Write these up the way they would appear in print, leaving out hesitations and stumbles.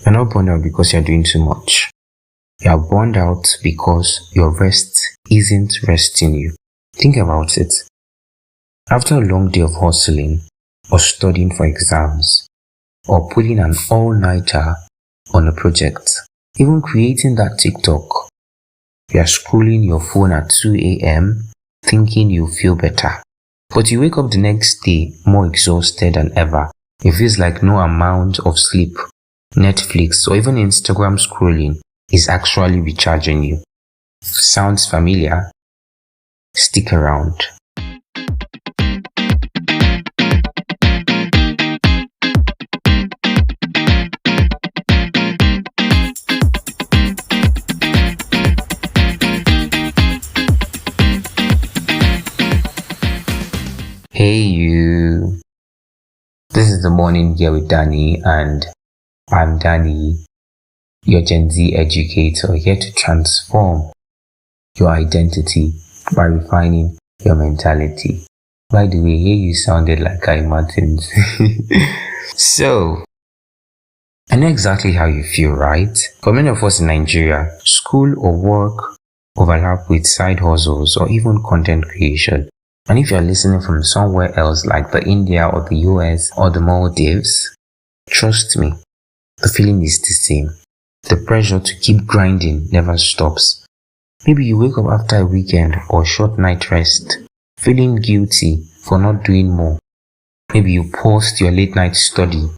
You're not burned out because you're doing too much. You're burned out because your rest isn't resting you. Think about it. After a long day of hustling, or studying for exams, or putting an all-nighter on a project, even creating that TikTok, you are scrolling your phone at 2 a.m. thinking you'll feel better. But you wake up the next day more exhausted than ever. It feels like no amount of sleep, Netflix, or even Instagram scrolling is actually recharging you. Sounds familiar? Stick around. Hey you, this is the morning here with Danny, and I'm Danny, your Gen Z educator, here to transform your identity by refining your mentality. By the way, here you sounded like Guy Martins. So, I know exactly how you feel, right? For many of us in Nigeria, school or work overlap with side hustles or even content creation. And if you're listening from somewhere else like the India or the US or the Maldives, trust me, the feeling is the same. The pressure to keep grinding never stops. Maybe you wake up after a weekend or short night rest, feeling guilty for not doing more. Maybe you paused your late night study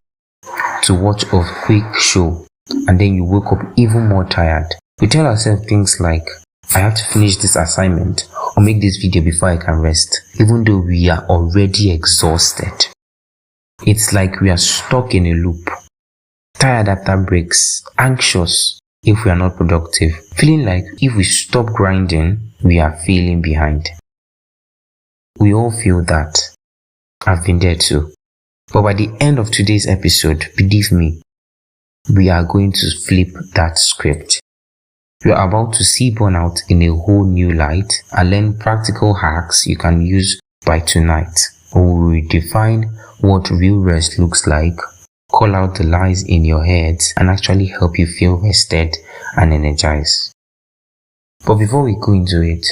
to watch a quick show and then you woke up even more tired. We tell ourselves things like, I have to finish this assignment or make this video before I can rest, even though we are already exhausted. It's like we are stuck in a loop, tired after breaks, anxious if we are not productive, feeling like if we stop grinding, we are falling behind. We all feel that. I've been there too. But by the end of today's episode, believe me, we are going to flip that script. You are about to see burnout in a whole new light and learn practical hacks you can use by tonight. We will redefine what real rest looks like, call out the lies in your head, and actually help you feel rested and energized. But before we go into it,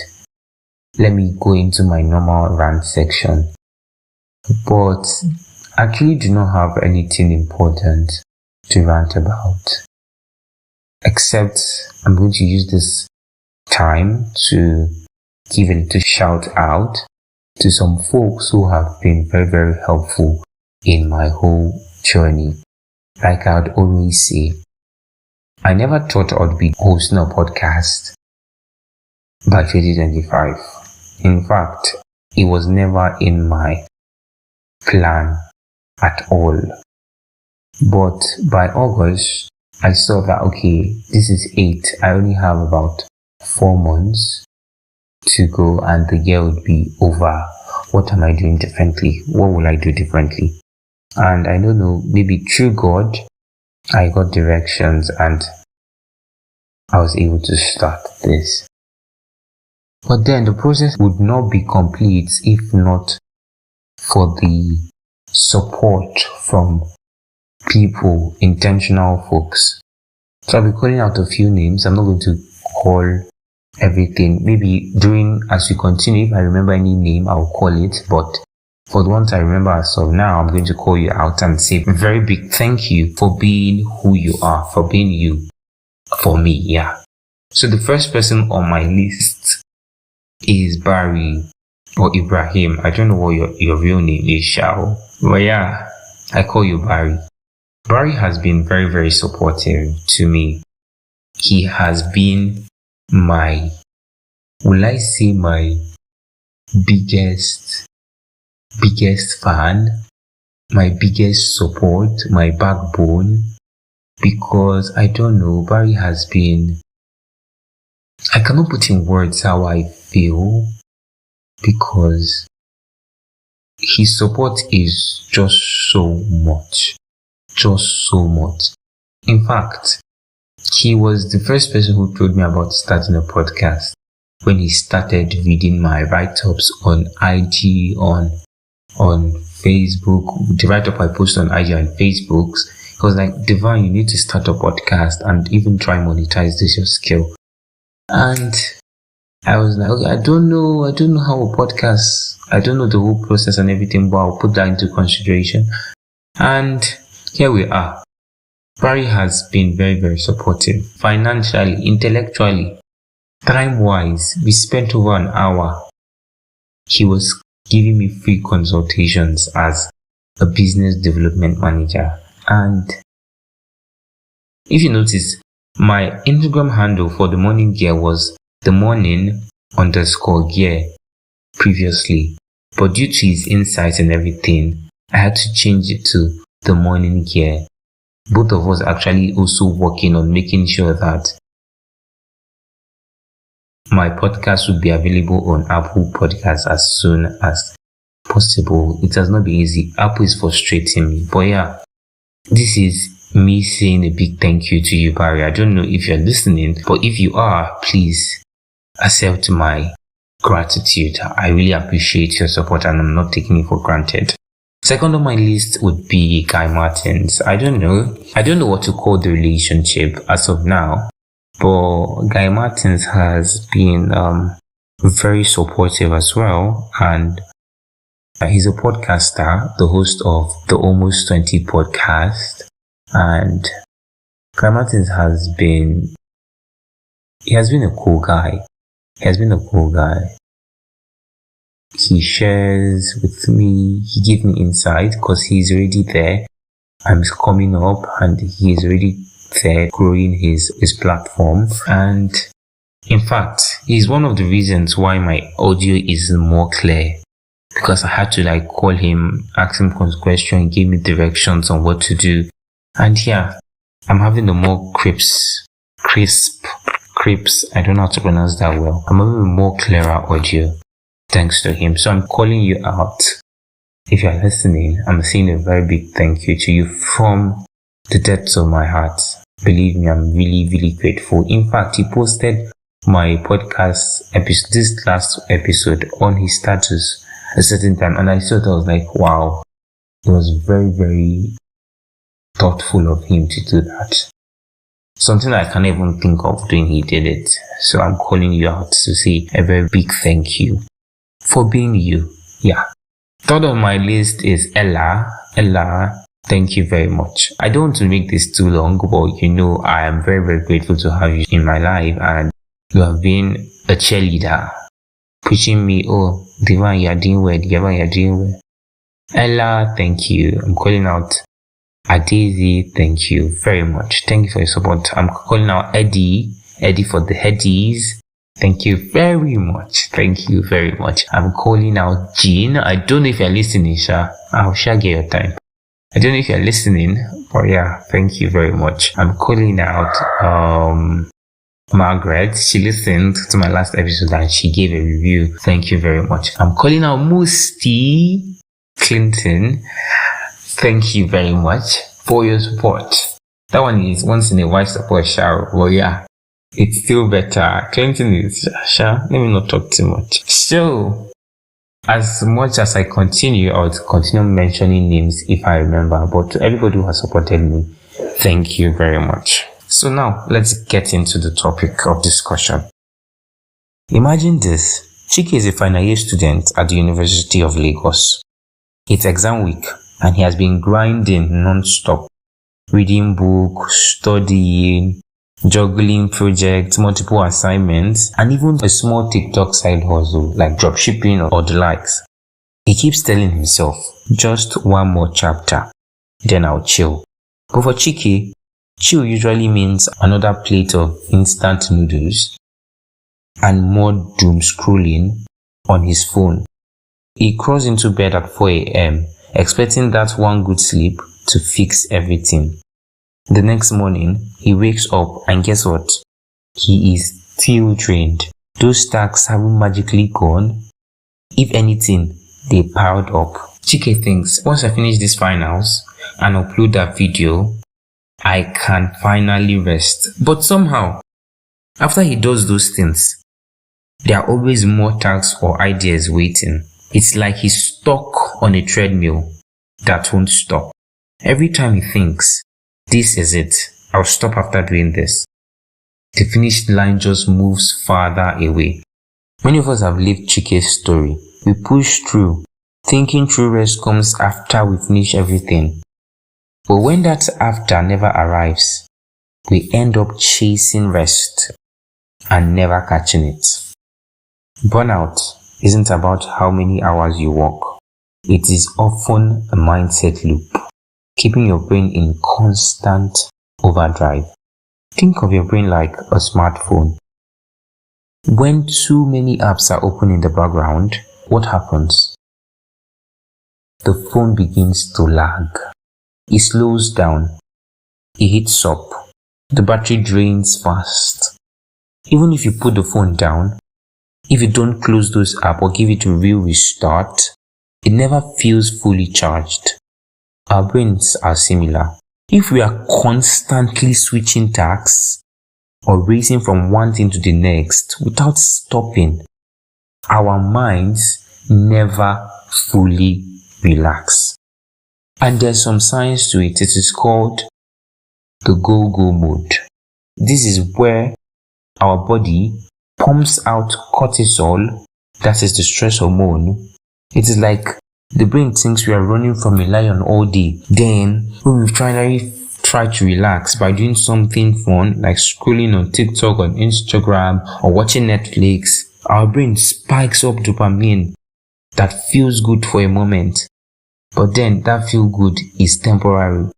let me go into my normal rant section. But I actually do not have anything important to rant about. Except I'm going to use this time to give a little shout out to some folks who have been very, very helpful in my whole journey. Like I would always say, I never thought I would be hosting a podcast by 2025. In fact, it was never in my plan at all. But by August, I saw that, okay, this is 8. I only have about 4 months to go and the year would be over. What am I doing differently? What will I do differently? And I don't know, maybe through God, I got directions and I was able to start this. But then the process would not be complete if not for the support from people, intentional folks. So I'll be calling out a few names. I'm not going to call everything. Maybe as we continue, if I remember any name, I'll call it. But for the ones I remember as of now, I'm going to call you out and say a very big thank you for being who you are, for being you, for me, yeah. So the first person on my list is Barry or Ibrahim. I don't know what your real name is, Shao. But yeah, I call you Barry. Barry has been very, very supportive to me. He has been my biggest fan, my biggest support, my backbone, because I don't know, Barry has been, I cannot put in words how I feel, because his support is just so much. In fact, he was the first person who told me about starting a podcast when he started reading my write-ups on IG, on Facebook, the write-up I post on IG and Facebook. He was like, Divine, you need to start a podcast and even try monetize this your skill. And I was like, okay, I don't know how a podcast, I don't know the whole process and everything, but I'll put that into consideration. And here we are. Barry has been very, very supportive, financially, intellectually, time-wise. We spent over an hour. He was giving me free consultations as a business development manager. And if you notice, my Instagram handle for the morning gear was the morning_gear previously. But due to his insights and everything, I had to change it to the morning gear. Both of us actually also working on making sure that my podcast would be available on Apple Podcasts as soon as possible. It has not been easy. Apple is frustrating me. But yeah, this is me saying a big thank you to you, Barry. I don't know if you're listening, but if you are, please accept my gratitude. I really appreciate your support and I'm not taking it for granted. Second on my list would be Guy Martins. I don't know what to call the relationship as of now, but Guy Martins has been very supportive as well, and he's a podcaster, the host of the Almost 20 podcast, and Guy Martins has been a cool guy. He shares with me, he gives me insight because he's already there. I'm coming up and he's already there growing his platform. And in fact, he's one of the reasons why my audio is more clear, because I had to call him, ask him questions, give me directions on what to do. And yeah, I'm having a more crisp, I don't know how to pronounce that well. I'm having a more clearer audio thanks to him. So I'm calling you out. If you're listening, I'm saying a very big thank you to you from the depths of my heart. Believe me, I'm really, really grateful. In fact, he posted my podcast episode, this last episode, on his status a certain time, and I was like, wow, it was very, very thoughtful of him to do that. Something I can't even think of doing, he did it. So I'm calling you out to say a very big thank you for being you. Yeah. Third on my list is Ella. Ella, thank you very much. I don't want to make this too long, but I am very, very grateful to have you in my life, and you have been a cheerleader, pushing me, oh, Divine, you're doing well, you're doing well. Ella, thank you. I'm calling out Adezi, thank you very much. Thank you for your support. I'm calling out Eddie for the headies. Thank you very much. Thank you very much. I'm calling out Jean. I don't know if you're listening, Sha. I'll get your time. I don't know if you're listening, but yeah, thank you very much. I'm calling out Margaret. She listened to my last episode and she gave a review. Thank you very much. I'm calling out Musti Clinton. Thank you very much for your support. That one is once in a while support, Sha. Well, yeah, it's still better. Clinton is Sha. Let me not talk too much. So, as much as I continue, I would continue mentioning names if I remember. But to everybody who has supported me, thank you very much. So now, let's get into the topic of discussion. Imagine this. Chike is a final year student at the University of Lagos. It's exam week, and he has been grinding non-stop, reading books, studying, juggling projects, multiple assignments, and even a small TikTok side hustle like dropshipping or the likes. He keeps telling himself, just one more chapter, then I'll chill. But for Chike, chill usually means another plate of instant noodles and more doom scrolling on his phone. He crawls into bed at 4 a.m. expecting that one good sleep to fix everything. The next morning, he wakes up and guess what? He is still drained. Those tasks haven't magically gone. If anything, they piled up. Chike thinks, once I finish these finals and upload that video, I can finally rest. But somehow, after he does those things, there are always more tasks or ideas waiting. It's like he's stuck on a treadmill that won't stop. Every time he thinks, this is it. I'll stop after doing this. The finish line just moves farther away. Many of us have lived Chike's story. We push through, thinking true rest comes after we finish everything. But when that after never arrives, we end up chasing rest and never catching it. Burnout isn't about how many hours you work. It is often a mindset loop, keeping your brain in constant overdrive. Think of your brain like a smartphone. When too many apps are open in the background, what happens? The phone begins to lag. It slows down. It heats up. The battery drains fast. Even if you put the phone down, if you don't close those apps or give it a real restart, it never feels fully charged. Our brains are similar. If we are constantly switching tasks or racing from one thing to the next without stopping, our minds never fully relax. And there's some science to it. It is called the go-go mode. This is where our body pumps out cortisol, that is the stress hormone. It is like the brain thinks we are running from a lion all day. Then, when we try to relax by doing something fun, like scrolling on TikTok, on Instagram, or watching Netflix, our brain spikes up dopamine that feels good for a moment. But then, that feel good is temporary.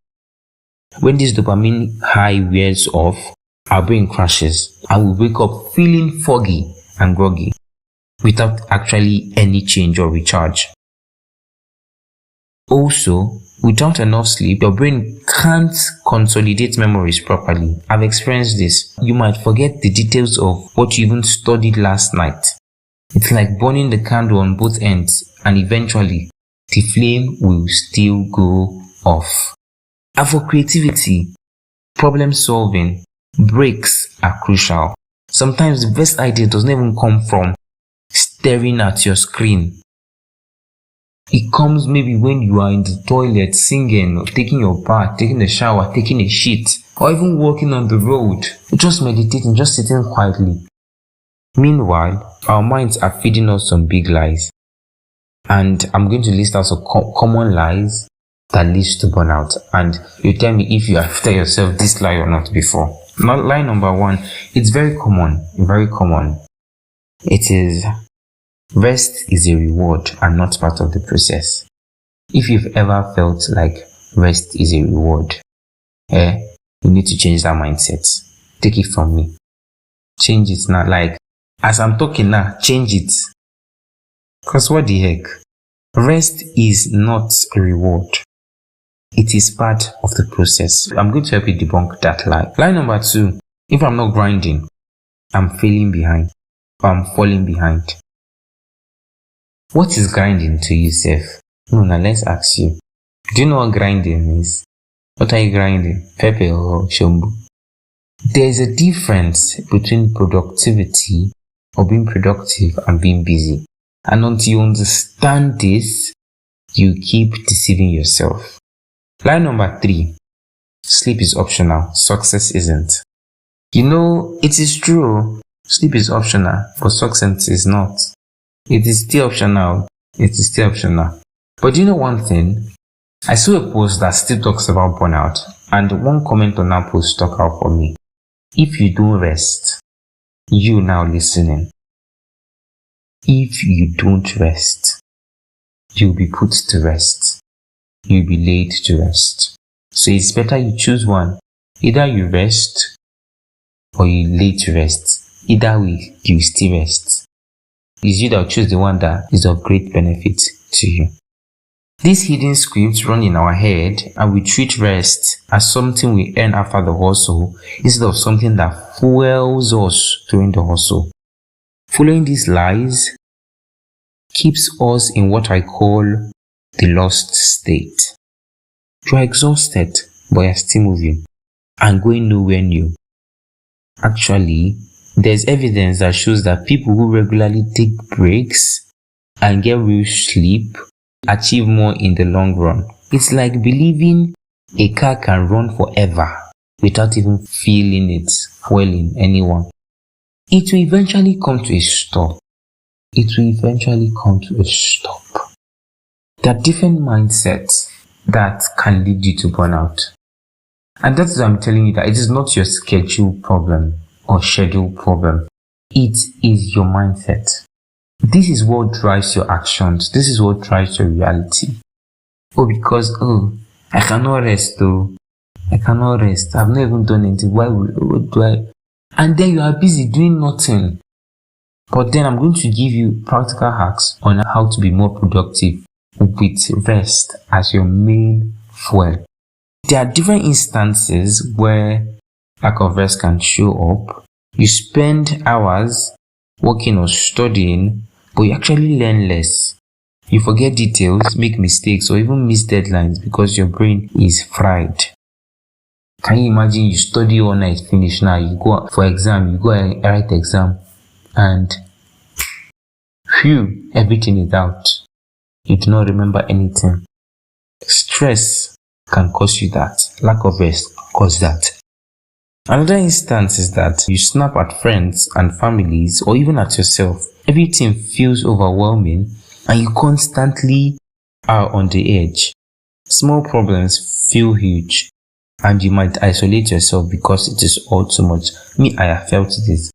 When this dopamine high wears off, our brain crashes and we wake up feeling foggy and groggy without actually any change or recharge. Also, without enough sleep, your brain can't consolidate memories properly. I've experienced this. You might forget the details of what you even studied last night. It's like burning the candle on both ends, and eventually the flame will still go off. And for creativity, problem solving, breaks are crucial. Sometimes the best idea doesn't even come from staring at your screen. It comes maybe when you are in the toilet singing, or taking your bath, taking a shower, taking a shit, or even walking on the road, just meditating, just sitting quietly. Meanwhile, our minds are feeding us some big lies. And I'm going to list out some common lies that leads to burnout. And you tell me if you have told yourself this lie or not before. Not lie number one. It's very common. It is rest is a reward and not part of the process. If you've ever felt like rest is a reward, you need to change that mindset. Take it from me. Change it now. Like, as I'm talking now, change it. Because what the heck? Rest is not a reward. It is part of the process. I'm going to help you debunk that lie. Lie number two. If I'm not grinding, I'm failing behind. Or I'm falling behind. What is grinding to you, Seth? No, now let's ask you. Do you know what grinding means? What are you grinding? Pepe or shombu? There is a difference between productivity or being productive and being busy. And until you understand this, you keep deceiving yourself. Line number three. Sleep is optional. Success isn't. You know, it is true. Sleep is optional, but success is not. It is still optional. But do you know one thing? I saw a post that still talks about burnout, and one comment on that post stuck out for me. If you don't rest, you now listening, if you don't rest, you'll be put to rest. You'll be laid to rest. So it's better you choose one. Either you rest or you lay to rest. Either way, you still rest. It's you that will choose the one that is of great benefit to you. These hidden scripts run in our head, and we treat rest as something we earn after the hustle instead of something that fuels us during the hustle. Following these lies keeps us in what I call the lost state. You are exhausted, but you are still moving and going nowhere new. Actually, there's evidence that shows that people who regularly take breaks and get real sleep achieve more in the long run. It's like believing A car can run forever without even feeling it fueling anyone. It will eventually come to a stop. It will eventually come to a stop. There are different mindsets that can lead you to burnout. And that's why I'm telling you that it is not your schedule problem or schedule problem. It is your mindset. This is what drives your actions. This is what drives your reality. Because, I cannot rest though. I cannot rest. I've not even done anything. Why do I? And then you are busy doing nothing. But then I'm going to give you practical hacks on how to be more productive with rest as your main fuel. There are different instances where lack of rest can show up. You spend hours working or studying, but you actually learn less. You forget details, make mistakes, or even miss deadlines because your brain is fried. Can you imagine you study all night, finish now, you go for exam, you go and write exam, and everything is out. You do not remember anything. Stress can cause you that. Lack of rest cause that. Another instance is that you snap at friends and families or even at yourself. Everything feels overwhelming and you constantly are on the edge. Small problems feel huge and you might isolate yourself because it is all too much. Me, I have felt this.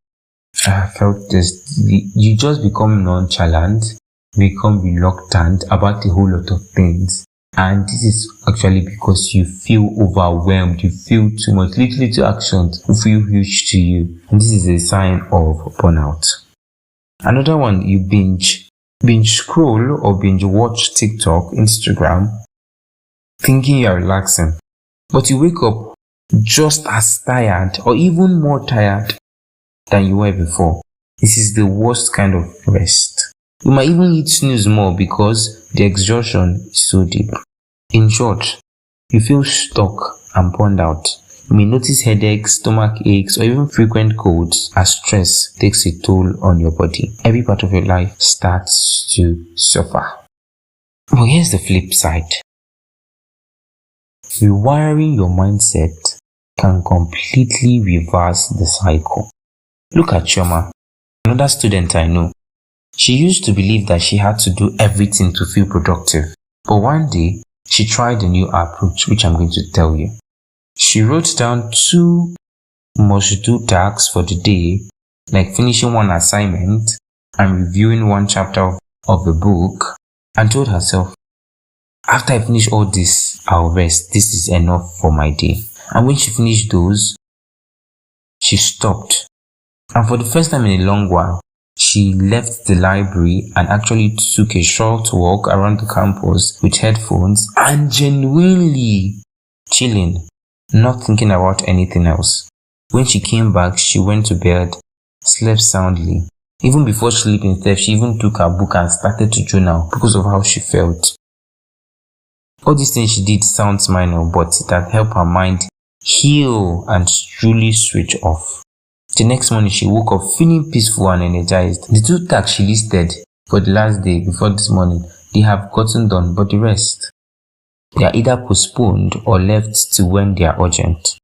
You just become nonchalant, become reluctant about a whole lot of things. And this is actually because you feel overwhelmed, you feel too much. Little actions will feel huge to you. And this is a sign of burnout. Another one, you binge scroll or binge watch TikTok, Instagram, thinking you are relaxing. But you wake up just as tired or even more tired than you were before. This is the worst kind of rest. You might even hit snooze more because the exhaustion is so deep. In short, you feel stuck and burned out. You may notice headaches, stomach aches, or even frequent colds as stress takes a toll on your body. Every part of your life starts to suffer. But here's the flip side. Rewiring your mindset can completely reverse the cycle. Look at Choma, another student I know. She used to believe that she had to do everything to feel productive. But one day, she tried a new approach, which I'm going to tell you. She wrote down 2 must-do tasks for the day, like finishing one assignment and reviewing one chapter of a book, and told herself, after I finish all this, I'll rest. This is enough for my day. And when she finished those, she stopped. And for the first time in a long while, she left the library and actually took a short walk around the campus with headphones and genuinely chilling, not thinking about anything else. When she came back, she went to bed, slept soundly. Even before sleeping, she even took her book and started to journal because of how she felt. All these things she did sounds minor, but it had helped her mind heal and truly switch off. The next morning, she woke up feeling peaceful and energized. The 2 tasks she listed for the last day before this morning, they have gotten done, but the rest, they are either postponed or left to when they are urgent.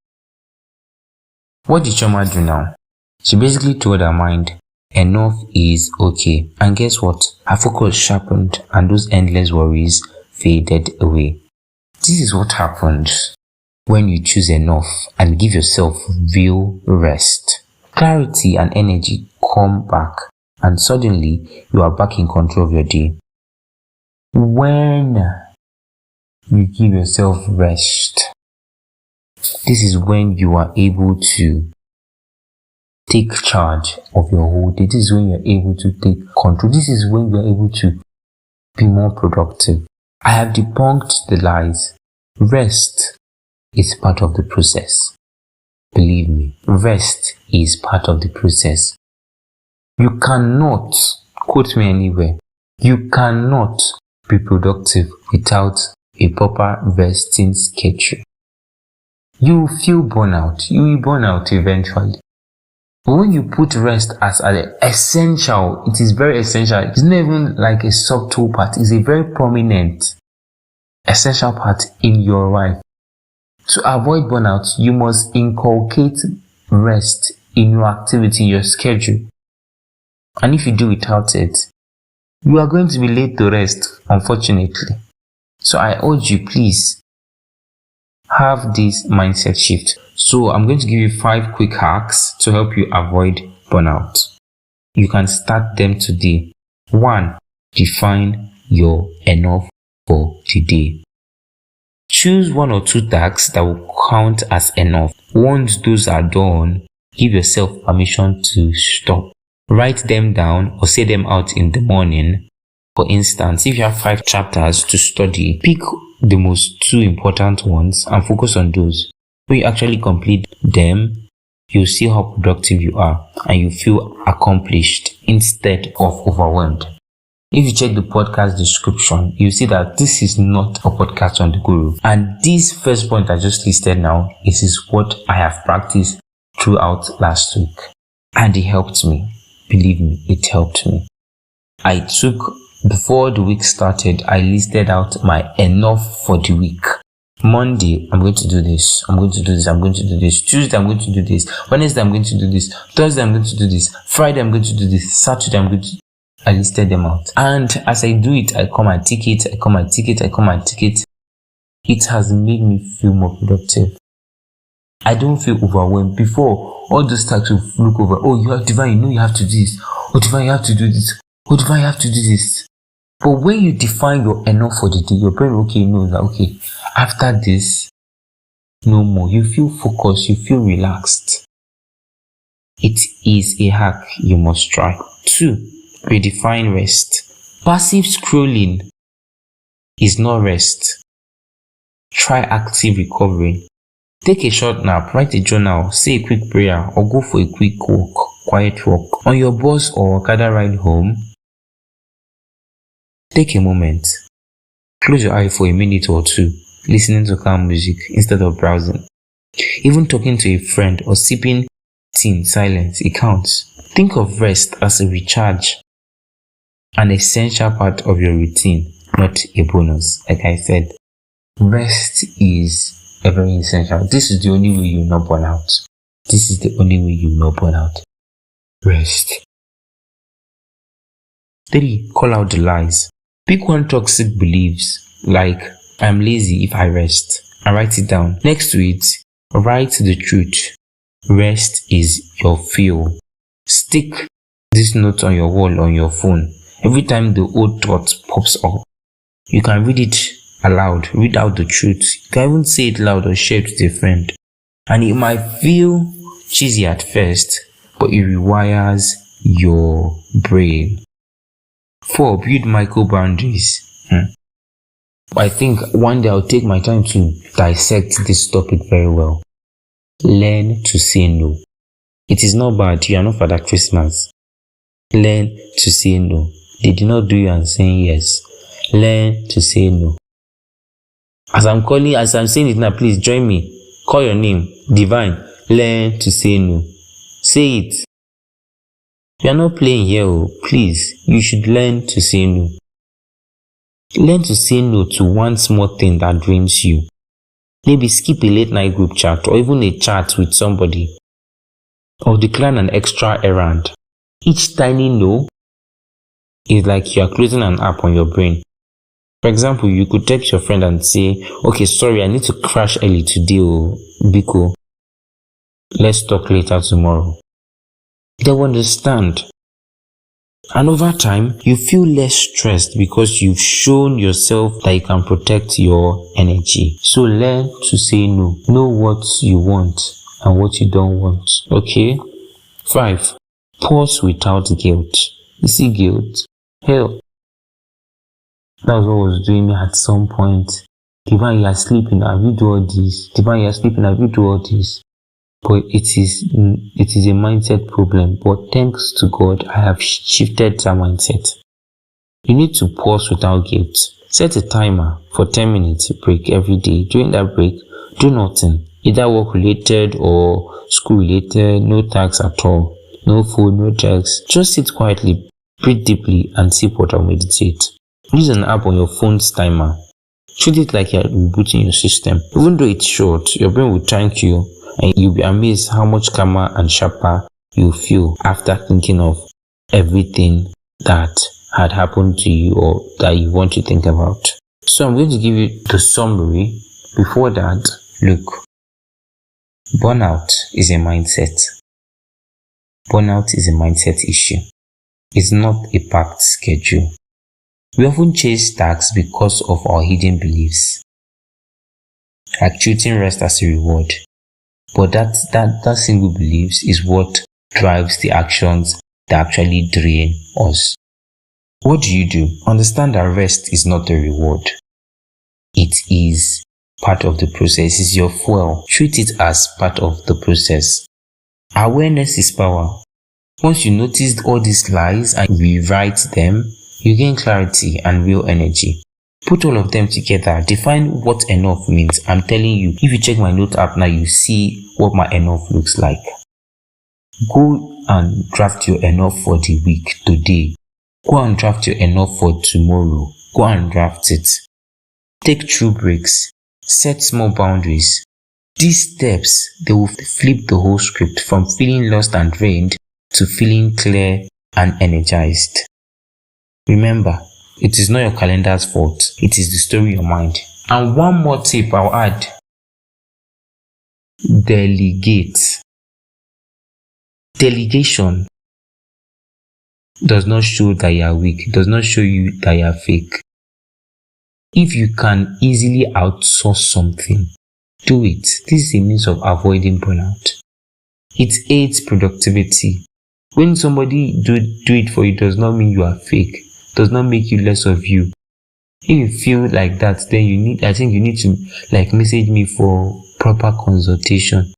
What did Choma do now? She basically told her mind, enough is okay. And guess what? Her focus sharpened and those endless worries faded away. This is what happens when you choose enough and give yourself real rest. Clarity and energy come back and suddenly you are back in control of your day. When you give yourself rest, this is when you are able to take charge of your whole day. This is when you're able to take control. This is when you're able to be more productive. I have debunked the lies. Rest is part of the process. Believe me, rest is part of the process. You cannot, quote me anywhere, you cannot be productive without a proper resting schedule. You will feel burnout. You will burn out eventually. But when you put rest as an essential, it is very essential. It's not even like a subtle part. It's a very prominent, essential part in your life. To avoid burnout, you must inculcate rest in your activity, your schedule. And if you do without it, you are going to be late to rest, unfortunately. So I urge you, please have this mindset shift. So I'm going to give you 5 quick hacks to help you avoid burnout. You can start them today. 1. Define your enough for today. Choose 1 or 2 tasks that will count as enough. Once those are done, give yourself permission to stop. Write them down or say them out in the morning. For instance, if you have 5 chapters to study, pick the most 2 important ones and focus on those. When you actually complete them, you'll see how productive you are and you feel accomplished instead of overwhelmed. If you check the podcast description, you see that this is not a podcast on the guru. And this first point I just listed now, is what I have practiced throughout last week. And it helped me. Believe me, it helped me. Before the week started, I listed out my enough for the week. Monday, I'm going to do this. I'm going to do this. I'm going to do this. Tuesday, I'm going to do this. Wednesday, I'm going to do this. Thursday, I'm going to do this. Friday, I'm going to do this. Saturday, I listed them out. And as I do it, I come and tick it. It has made me feel more productive. I don't feel overwhelmed. Before, all those tasks will look over. Oh, you have Divine, you know you have to do this. Oh, Divine, you have to do this. Oh, Divine, you have to do this. But when you define your enough for the day, your brain, knows that, after this, no more. You feel focused. You feel relaxed. It is a hack you must try. 2. Redefine rest. Passive scrolling is not rest. Try active recovery. Take a short nap, write a journal, say a quick prayer, or go for a quick walk, quiet walk. On your bus or Okada ride home, take a moment. Close your eye for a minute or 2, listening to calm music instead of browsing. Even talking to a friend or sipping tea in silence, it counts. Think of rest as a recharge, an essential part of your routine, not a bonus. Like I said, rest is a very essential. This is the only way you not burn out. This is the only way you not burn out. Rest. 3. Call out the lies. Pick 1 toxic beliefs, like I'm lazy if I rest, and write it down. Next to it, write the truth. Rest is your fuel. Stick this note on your wall on your phone. Every time the old thought pops up, you can read it aloud, read out the truth. You can even say it loud or share it with a friend. And it might feel cheesy at first, but it rewires your brain. 4. Build micro boundaries. I think one day I'll take my time to dissect this topic very well. Learn to say no. It is not bad. You are not Father Christmas. Learn to say no. They did not do you and saying yes. Learn to say no. As I'm saying it now, please join me. Call your name. Divine. Learn to say no. Say it. You are not playing here, please. You should learn to say no. Learn to say no to one small thing that drains you. Maybe skip a late night group chat or even a chat with somebody. Or decline an extra errand. Each tiny no is like you are closing an app on your brain. For example, you could text your friend and say, okay, sorry, I need to crash early today, Biko. Let's talk later tomorrow. They will understand. And over time, you feel less stressed because you've shown yourself that you can protect your energy. So learn to say no. Know what you want and what you don't want. Okay? 5. Pause without guilt. You see guilt? Hell. That was what was doing me at some point. Divine, you are sleeping. Have you do all this? Divine, you are sleeping. Have you do all this? But it is a mindset problem. But thanks to God, I have shifted that mindset. You need to pause without guilt. Set a timer for 10 minutes break every day. During that break, do nothing. Either work related or school related. No tasks at all. No food, no text. Just sit quietly, breathe deeply, and sip water or meditate. Use an app on your phone's timer. Treat it like you're rebooting your system. Even though it's short, your brain will thank you, and you'll be amazed how much calmer and sharper you feel after thinking of everything that had happened to you or that you want to think about. So I'm going to give you the summary. Before that, look, burnout is a mindset. Burnout is a mindset issue. It's not a packed schedule. We often chase tasks because of our hidden beliefs, like treating rest as a reward. But that single beliefs is what drives the actions that actually drain us. What do? Understand that rest is not a reward. It is part of the process. It's your fuel. Treat it as part of the process. Awareness is power. Once you notice all these lies and rewrite them, you gain clarity and real energy. Put all of them together. Define what enough means. I'm telling you, if you check my note app now, you see what my enough looks like. Go and draft your enough for the week today. Go and draft your enough for tomorrow. Go and draft it. Take true breaks. Set small boundaries. These steps, they will flip the whole script from feeling lost and drained to feeling clear and energized. Remember, it is not your calendar's fault. It is the story in your mind. And one more tip I'll add. Delegate. Delegation does not show that you are weak. It does not show you that you are fake. If you can easily outsource something, do it. This is a means of avoiding burnout. It aids productivity. When somebody do it for you, does not mean you are fake. Does not make you less of you. If you feel like that, then I think you need to message me for proper consultation.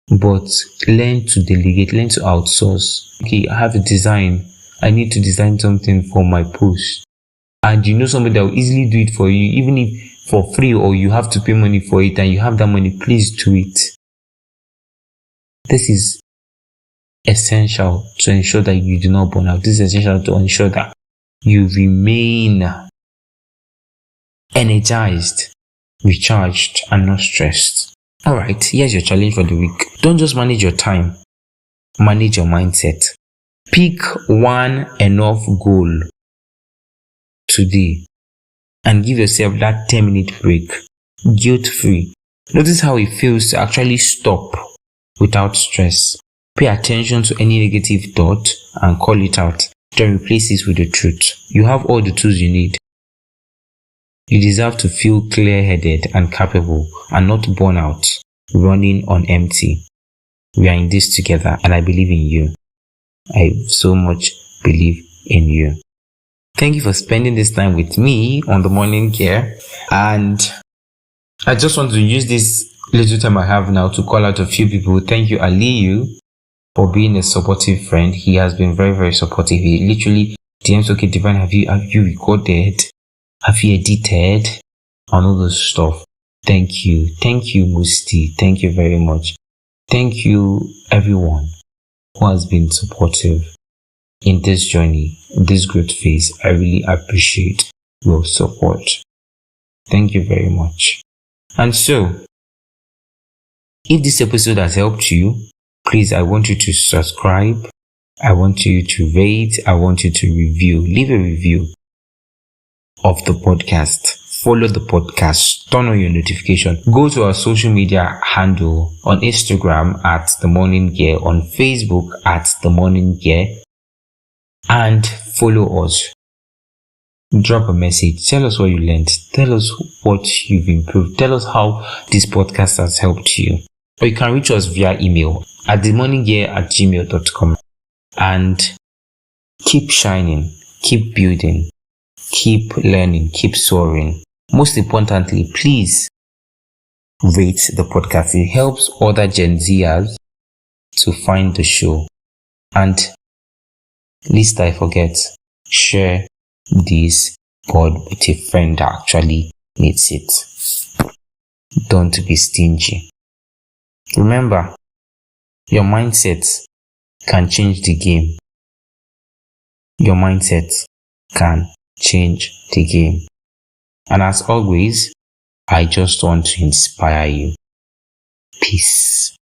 But learn to delegate, learn to outsource. Okay, I have a design. I need to design something for my post. And you know somebody that will easily do it for you, even if for free or you have to pay money for it and you have that money, please do it. This is essential to ensure that you do not burn out. This is essential to ensure that you remain energized, recharged, and not stressed. Alright, here's your challenge for the week. Don't just manage your time, manage your mindset. Pick one enough goal today and give yourself that 10-minute break, guilt-free. Notice how it feels to actually stop without stress. Pay attention to any negative thought and call it out. Then replace it with the truth. You have all the tools you need. You deserve to feel clear-headed and capable and not burn out, running on empty. We are in this together and I believe in you. I so much believe in you. Thank you for spending this time with me on the morning care. And I just want to use this little time I have now to call out a few people. Thank you, Aliyu, for being a supportive friend. He has been very, very supportive. He literally DMs, okay, Divine, have you recorded? Have you edited? And all those stuff. Thank you. Thank you, Musti. Thank you very much. Thank you, everyone who has been supportive in this journey, in this growth phase. I really appreciate your support. Thank you very much. And so, if this episode has helped you, please, I want you to subscribe. I want you to rate. I want you to review. Leave a review of the podcast. Follow the podcast. Turn on your notification. Go to our social media handle on Instagram at The Morning Gear, on Facebook at The Morning Gear, and follow us. Drop a message. Tell us what you learned. Tell us what you've improved. Tell us how this podcast has helped you. Or you can reach us via email at themorninggear@gmail.com. And keep shining, keep building, keep learning, keep soaring. Most importantly, please rate the podcast. It helps other Gen Zers to find the show. And least I forget, share this pod with a friend that actually needs it. Don't be stingy. Remember, your mindset can change the game. Your mindset can change the game. And as always, I just want to inspire you. Peace.